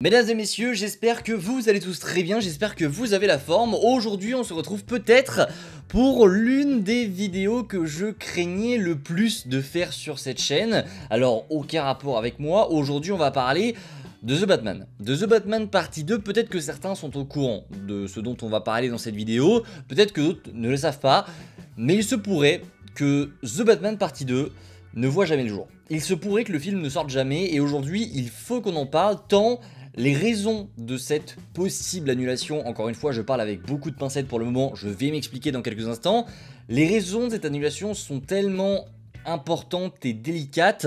Mesdames et messieurs, j'espère que vous allez tous très bien, j'espère que vous avez la forme. Aujourd'hui, on se retrouve peut-être pour l'une des vidéos que je craignais le plus de faire sur cette chaîne. Alors, aucun rapport avec moi, aujourd'hui on va parler de The Batman. De The Batman partie 2, peut-être que certains sont au courant de ce dont on va parler dans cette vidéo, peut-être que d'autres ne le savent pas, mais il se pourrait que The Batman partie 2 ne voit jamais le jour. Il se pourrait que le film ne sorte jamais et aujourd'hui, il faut qu'on en parle tant les raisons de cette possible annulation, encore une fois je parle avec beaucoup de pincettes pour le moment, je vais m'expliquer dans quelques instants, les raisons de cette annulation sont tellement importantes et délicates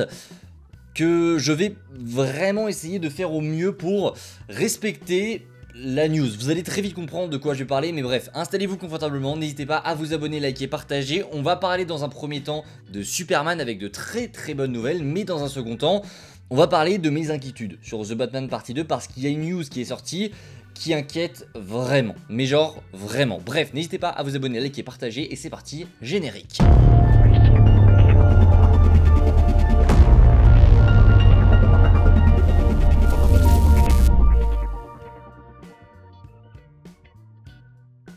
que je vais vraiment essayer de faire au mieux pour respecter la news. Vous allez très vite comprendre de quoi je vais parler, mais bref, installez-vous confortablement, n'hésitez pas à vous abonner, liker, partager. On va parler dans un premier temps de Superman avec de très bonnes nouvelles, mais dans un second temps, on va parler de mes inquiétudes sur The Batman partie 2 parce qu'il y a une news qui est sortie qui inquiète vraiment, mais genre vraiment. Bref, n'hésitez pas à vous abonner, liker, partager et c'est parti, générique.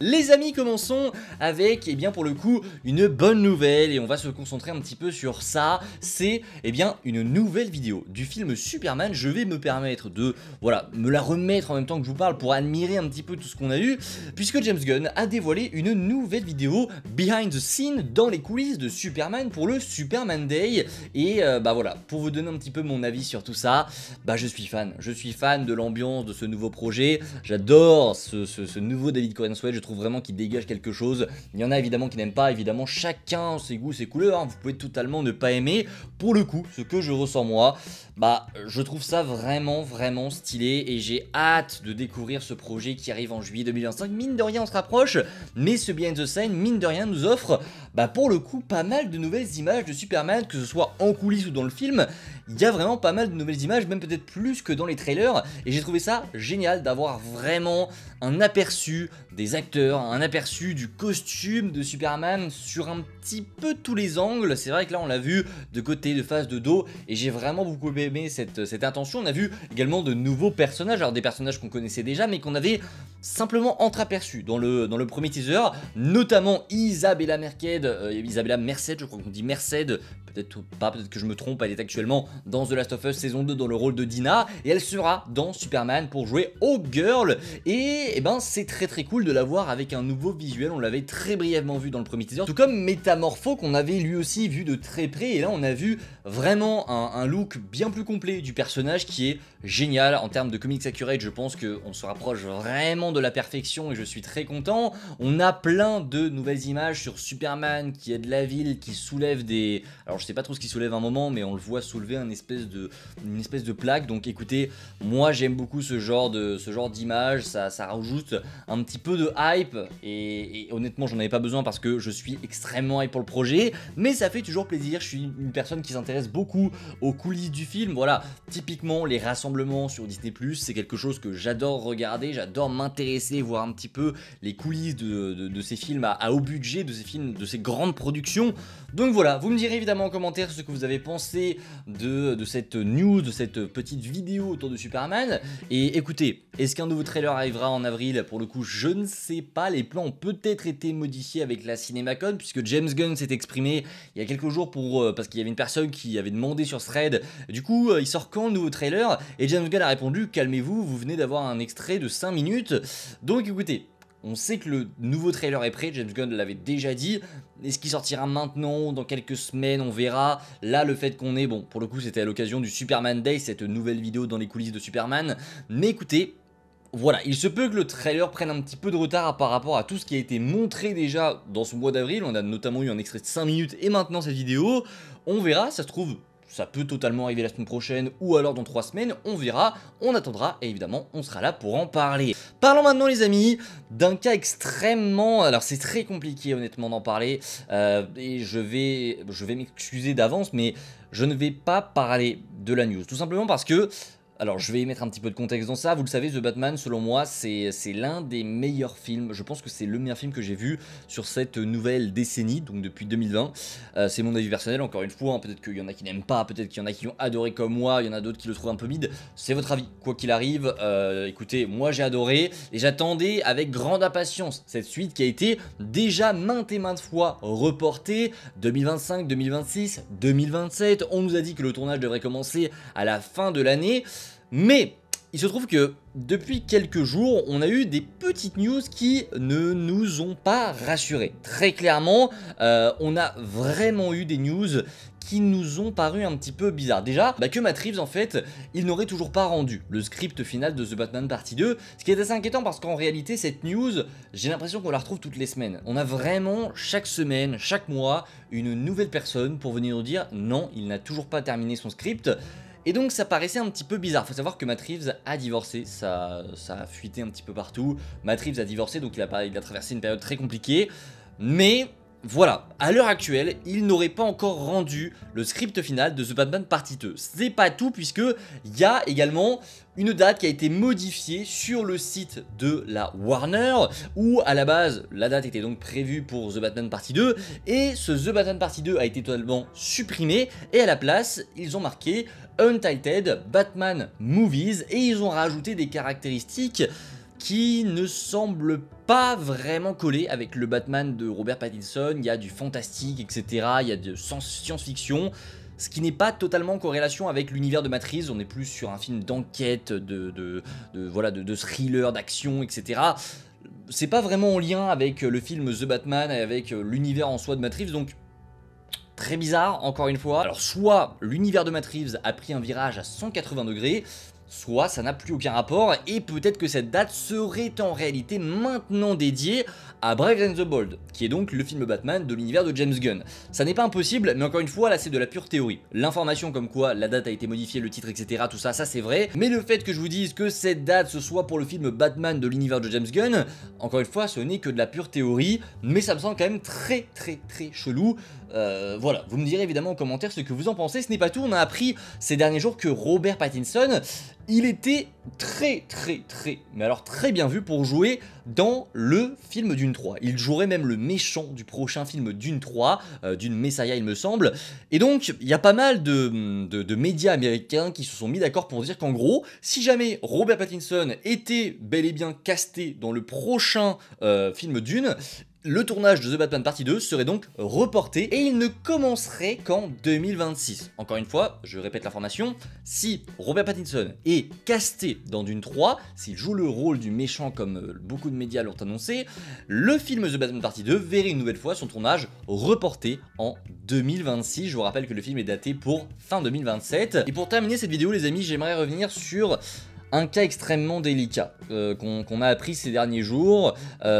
Les amis, commençons avec, pour le coup, une bonne nouvelle et on va se concentrer un petit peu sur ça. C'est, une nouvelle vidéo du film Superman. Je vais me permettre de, me la remettre en même temps que je vous parle pour admirer un petit peu tout ce qu'on a eu, puisque James Gunn a dévoilé une nouvelle vidéo behind the scene dans les coulisses de Superman pour le Superman Day. Et pour vous donner un petit peu mon avis sur tout ça, je suis fan. Je suis fan de l'ambiance de ce nouveau projet. J'adore ce nouveau David Corenswet. Je trouve vraiment qu'il dégage quelque chose. Il y en a évidemment qui n'aiment pas, évidemment chacun ses goûts, ses couleurs, hein. Vous pouvez totalement ne pas aimer. Pour le coup, ce que je ressens moi, je trouve ça vraiment stylé et j'ai hâte de découvrir ce projet qui arrive en juillet 2025. Mine de rien on se rapproche, mais ce Behind the Scene, mine de rien, nous offre pour le coup pas mal de nouvelles images de Superman, que ce soit en coulisses ou dans le film. Il y a vraiment pas mal de nouvelles images, même peut-être plus que dans les trailers, et j'ai trouvé ça génial d'avoir vraiment un aperçu des acteurs, un aperçu du costume de Superman sur un petit peu tous les angles. C'est vrai que là on l'a vu de côté, de face, de dos, et j'ai vraiment beaucoup aimé cette intention. On a vu également de nouveaux personnages, alors des personnages qu'on connaissait déjà, mais qu'on avait simplement entreaperçus dans le premier teaser, notamment Isabella Merced, je crois qu'on dit Merced, peut-être pas, peut-être que je me trompe, elle est actuellement dans The Last of Us saison 2 dans le rôle de Dina, et elle sera dans Superman pour jouer Hawkgirl, et c'est très cool de la voir avec un nouveau visuel. On l'avait très brièvement vu dans le premier teaser, tout comme Métamorpho qu'on avait lui aussi vu de très près, et là on a vu vraiment un look bien plus complet du personnage qui est génial en termes de comics accurate. Je pense qu'on se rapproche vraiment de la perfection et je suis très content. On a plein de nouvelles images sur Superman qui aide la ville, qui soulève des... Alors je sais pas trop ce qu'il soulève à un moment, mais on le voit soulever une espèce de plaque. Donc écoutez, moi j'aime beaucoup ce genre d'image, ça rajoute un petit peu de hype et honnêtement j'en avais pas besoin parce que je suis extrêmement hype pour le projet, mais ça fait toujours plaisir. Je suis une personne qui s'intéresse beaucoup aux coulisses du film. Voilà, typiquement les rassemblements sur Disney+, c'est quelque chose que j'adore regarder, j'adore m'intéresser, voir un petit peu les coulisses de ces films à haut budget, de ces films, de ces grandes productions. Donc voilà, vous me direz évidemment en commentaire ce que vous avez pensé de cette news, de cette petite vidéo autour de Superman. Et écoutez, est-ce qu'un nouveau trailer arrivera en avril? Pour le coup, je ne sais pas. Les plans ont peut-être été modifiés avec la CinemaCon, puisque James Gunn s'est exprimé il y a quelques jours parce qu'il y avait une personne qui avait demandé sur Thread. Du coup, il sort quand le nouveau trailer? Et James Gunn a répondu, calmez-vous, vous venez d'avoir un extrait de 5 minutes. Donc écoutez, on sait que le nouveau trailer est prêt, James Gunn l'avait déjà dit. Est-ce qu'il sortira maintenant, dans quelques semaines, on verra. Là, le fait qu'on ait, bon, pour le coup, c'était à l'occasion du Superman Day, cette nouvelle vidéo dans les coulisses de Superman. Mais écoutez, voilà, il se peut que le trailer prenne un petit peu de retard par rapport à tout ce qui a été montré déjà dans ce mois d'avril. On a notamment eu un extrait de 5 minutes et maintenant cette vidéo. On verra, ça se trouve... ça peut totalement arriver la semaine prochaine ou alors dans 3 semaines, on verra, on attendra et évidemment on sera là pour en parler. Parlons maintenant les amis d'un cas extrêmement... alors c'est très compliqué honnêtement d'en parler et je vais m'excuser d'avance mais je ne vais pas parler de la news. Tout simplement parce que Alors je vais mettre un petit peu de contexte dans ça, vous le savez, The Batman selon moi c'est l'un des meilleurs films, je pense que c'est le meilleur film que j'ai vu sur cette nouvelle décennie, donc depuis 2020, c'est mon avis personnel encore une fois, hein, peut-être qu'il y en a qui n'aiment pas, peut-être qu'il y en a qui ont adoré comme moi, il y en a d'autres qui le trouvent un peu mid, c'est votre avis, quoi qu'il arrive, écoutez, moi j'ai adoré et j'attendais avec grande impatience cette suite qui a été déjà maintes et maintes fois reportée, 2025, 2026, 2027, on nous a dit que le tournage devrait commencer à la fin de l'année, mais il se trouve que depuis quelques jours, on a eu des petites news qui ne nous ont pas rassurés. Très clairement, on a vraiment eu des news qui nous ont paru un petit peu bizarres. Déjà, que Matt Reeves, en fait, il n'aurait toujours pas rendu le script final de The Batman Partie 2, ce qui est assez inquiétant parce qu'en réalité, cette news, j'ai l'impression qu'on la retrouve toutes les semaines. On a vraiment, chaque semaine, chaque mois, une nouvelle personne pour venir nous dire « Non, il n'a toujours pas terminé son script ». Et donc ça paraissait un petit peu bizarre, faut savoir que Matt Reeves a divorcé, ça a fuité un petit peu partout, Matt Reeves a divorcé donc il a traversé une période très compliquée, mais voilà, à l'heure actuelle, il n'aurait pas encore rendu le script final de The Batman Partie 2. C'est pas tout puisque il y a également une date qui a été modifiée sur le site de la Warner où à la base la date était donc prévue pour The Batman Partie 2 et ce The Batman Partie 2 a été totalement supprimé et à la place ils ont marqué Untitled Batman Movies et ils ont rajouté des caractéristiques qui ne semblent pas vraiment coller avec le Batman de Robert Pattinson. Il y a du fantastique, etc. Il y a de science-fiction, ce qui n'est pas totalement en corrélation avec l'univers de Matt Reeves. On est plus sur un film d'enquête, de thriller, d'action, etc. C'est pas vraiment en lien avec le film The Batman et avec l'univers en soi de Matt Reeves, donc très bizarre, encore une fois. Alors soit l'univers de Matt Reeves a pris un virage à 180 degrés, soit ça n'a plus aucun rapport, et peut-être que cette date serait en réalité maintenant dédiée à Brave and the Bold, qui est donc le film Batman de l'univers de James Gunn. Ça n'est pas impossible, mais encore une fois, là c'est de la pure théorie. L'information comme quoi la date a été modifiée, le titre, etc., tout ça, ça c'est vrai, mais le fait que je vous dise que cette date ce soit pour le film Batman de l'univers de James Gunn, encore une fois, ce n'est que de la pure théorie, mais ça me semble quand même très chelou. Voilà, vous me direz évidemment en commentaire ce que vous en pensez. Ce n'est pas tout, on a appris ces derniers jours que Robert Pattinson, il était mais alors très bien vu pour jouer dans le film Dune 3. Il jouerait même le méchant du prochain film Dune 3, Dune Messiah il me semble. Et donc il y a pas mal de médias américains qui se sont mis d'accord pour dire qu'en gros, si jamais Robert Pattinson était bel et bien casté dans le prochain film Dune, le tournage de The Batman Partie 2 serait donc reporté et il ne commencerait qu'en 2026. Encore une fois, je répète l'information, si Robert Pattinson est casté dans Dune 3, s'il joue le rôle du méchant comme beaucoup de médias l'ont annoncé, le film The Batman Partie 2 verrait une nouvelle fois son tournage reporté en 2026. Je vous rappelle que le film est daté pour fin 2027. Et pour terminer cette vidéo les amis, j'aimerais revenir sur un cas extrêmement délicat qu'on a appris ces derniers jours.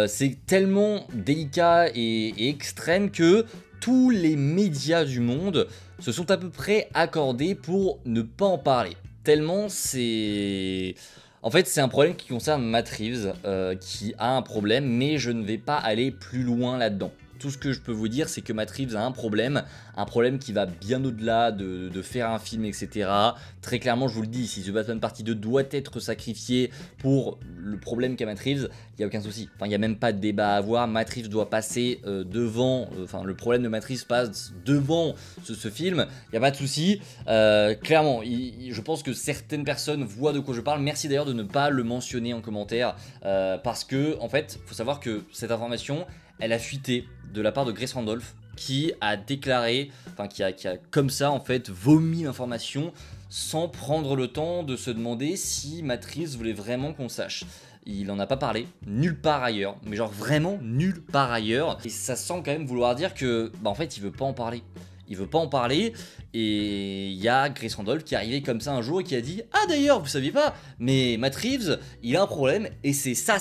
C'est tellement délicat et extrême que tous les médias du monde se sont à peu près accordés pour ne pas en parler. Tellement c'est... En fait, c'est un problème qui concerne Matt Reeves, qui a un problème, mais je ne vais pas aller plus loin là-dedans. Tout ce que je peux vous dire, c'est que Matt Reeves a un problème qui va bien au-delà de faire un film, etc. Très clairement, je vous le dis, si The Batman Partie 2 doit être sacrifié pour le problème qu'a Matt Reeves, il n'y a aucun souci. Enfin, il n'y a même pas de débat à avoir. Matt Reeves doit passer devant, le problème de Matt Reeves passe devant ce film, il n'y a pas de souci. Clairement, je pense que certaines personnes voient de quoi je parle. Merci d'ailleurs de ne pas le mentionner en commentaire, parce que, en fait, il faut savoir que cette information, elle a fuité de la part de Grace Randolph qui a déclaré, qui a comme ça en fait vomi l'information sans prendre le temps de se demander si Matt Reeves voulait vraiment qu'on sache. Il en a pas parlé, nulle part ailleurs, mais genre vraiment nulle part ailleurs. Et ça sent quand même vouloir dire que, en fait, il veut pas en parler. Il veut pas en parler, et il y a Grace Randolph qui est arrivé comme ça un jour et qui a dit « Ah d'ailleurs, vous saviez pas, mais Matt Reeves, il a un problème, et c'est ça. »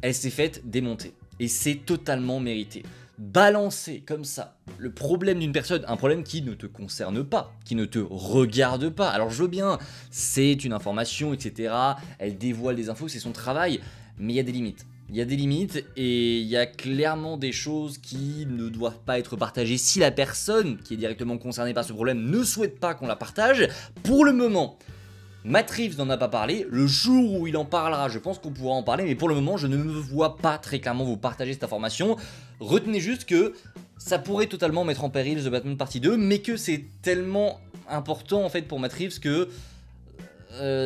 Elle s'est faite démonter. Et c'est totalement mérité. Balancer comme ça le problème d'une personne, un problème qui ne te concerne pas, qui ne te regarde pas. Alors je veux bien, c'est une information, etc. Elle dévoile des infos, c'est son travail, mais il y a des limites. il y a des limites et il y a clairement des choses qui ne doivent pas être partagées si la personne qui est directement concernée par ce problème ne souhaite pas qu'on la partage. Pour le moment, Matt Reeves n'en a pas parlé. Le jour où il en parlera, je pense qu'on pourra en parler, mais pour le moment, je ne me vois pas très clairement vous partager cette information. Retenez juste que ça pourrait totalement mettre en péril The Batman Partie 2, mais que c'est tellement important en fait pour Matt Reeves que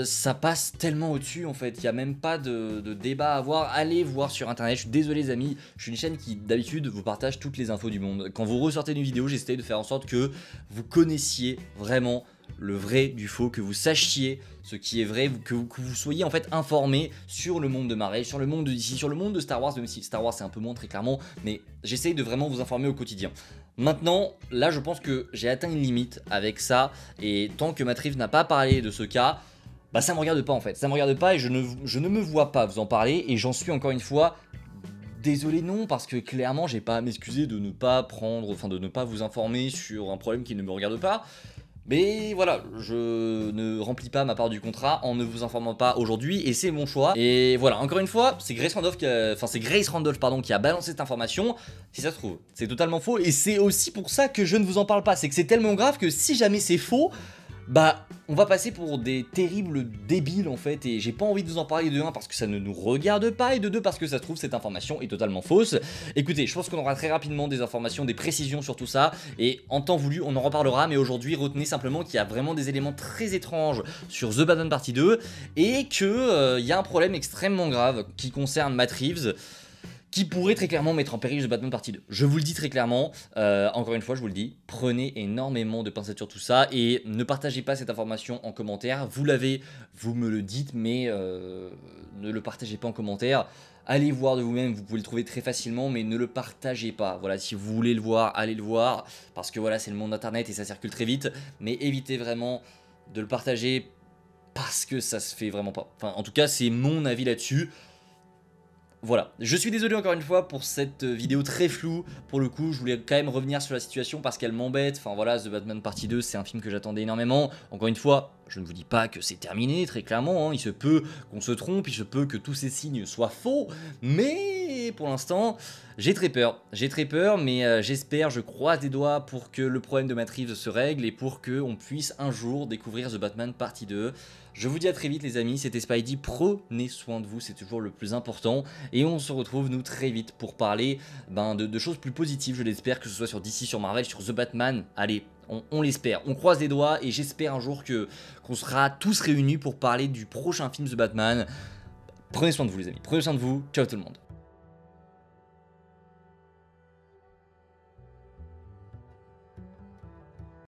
ça passe tellement au-dessus en fait, il n'y a même pas de débat à avoir. Allez voir sur internet, je suis désolé les amis, je suis une chaîne qui d'habitude vous partage toutes les infos du monde. Quand vous ressortez une vidéo, j'essaie de faire en sorte que vous connaissiez vraiment le vrai du faux, que vous sachiez ce qui est vrai, que vous soyez en fait informé sur le monde de Marvel, sur le monde de DC, sur le monde de Star Wars, même si Star Wars c'est un peu moins très clairement, mais j'essaye de vraiment vous informer au quotidien. Maintenant, là je pense que j'ai atteint une limite avec ça, et tant que Matt Reeves n'a pas parlé de ce cas, bah ça me regarde pas en fait, ça me regarde pas et je ne me vois pas vous en parler, et j'en suis encore une fois désolé non, parce que clairement j'ai pas à m'excuser de ne pas prendre, enfin de ne pas vous informer sur un problème qui ne me regarde pas. Mais voilà, je ne remplis pas ma part du contrat en ne vous informant pas aujourd'hui et c'est mon choix. Et voilà, encore une fois, c'est Grace Randolph qui a balancé cette information. Si ça se trouve, c'est totalement faux et c'est aussi pour ça que je ne vous en parle pas. C'est que c'est tellement grave que si jamais c'est faux, bah on va passer pour des terribles débiles en fait, et j'ai pas envie de vous en parler de 1 parce que ça ne nous regarde pas, et de 2 parce que ça se trouve cette information est totalement fausse. Écoutez, je pense qu'on aura très rapidement des informations, des précisions sur tout ça, et en temps voulu on en reparlera, mais aujourd'hui retenez simplement qu'il y a vraiment des éléments très étranges sur The Batman Partie 2, et que y a un problème extrêmement grave qui concerne Matt Reeves, qui pourrait très clairement mettre en péril The Batman Partie 2. Je vous le dis très clairement, encore une fois je vous le dis, prenez énormément de pincettes sur tout ça et ne partagez pas cette information en commentaire. Vous l'avez, vous me le dites, mais ne le partagez pas en commentaire. Allez voir de vous-même, vous pouvez le trouver très facilement, mais ne le partagez pas. Voilà, si vous voulez le voir, allez le voir, parce que voilà, c'est le monde internet et ça circule très vite, mais évitez vraiment de le partager parce que ça se fait vraiment pas. Enfin, en tout cas, c'est mon avis là-dessus. Voilà, je suis désolé encore une fois pour cette vidéo très floue. Pour le coup, je voulais quand même revenir sur la situation parce qu'elle m'embête. Enfin voilà, The Batman Partie 2, c'est un film que j'attendais énormément. Encore une fois, je ne vous dis pas que c'est terminé, très clairement, hein. Il se peut qu'on se trompe, il se peut que tous ces signes soient faux. Mais pour l'instant, j'ai très peur, mais j'espère, je croise les doigts pour que le problème de Matt Reeves se règle et pour qu'on puisse un jour découvrir The Batman Partie 2. Je vous dis à très vite les amis, c'était Spidey, prenez soin de vous, c'est toujours le plus important. Et on se retrouve nous très vite pour parler de choses plus positives, je l'espère, que ce soit sur DC, sur Marvel, sur The Batman. Allez, on l'espère, on croise les doigts et j'espère un jour qu'on sera tous réunis pour parler du prochain film The Batman. Prenez soin de vous les amis, prenez soin de vous, ciao tout le monde.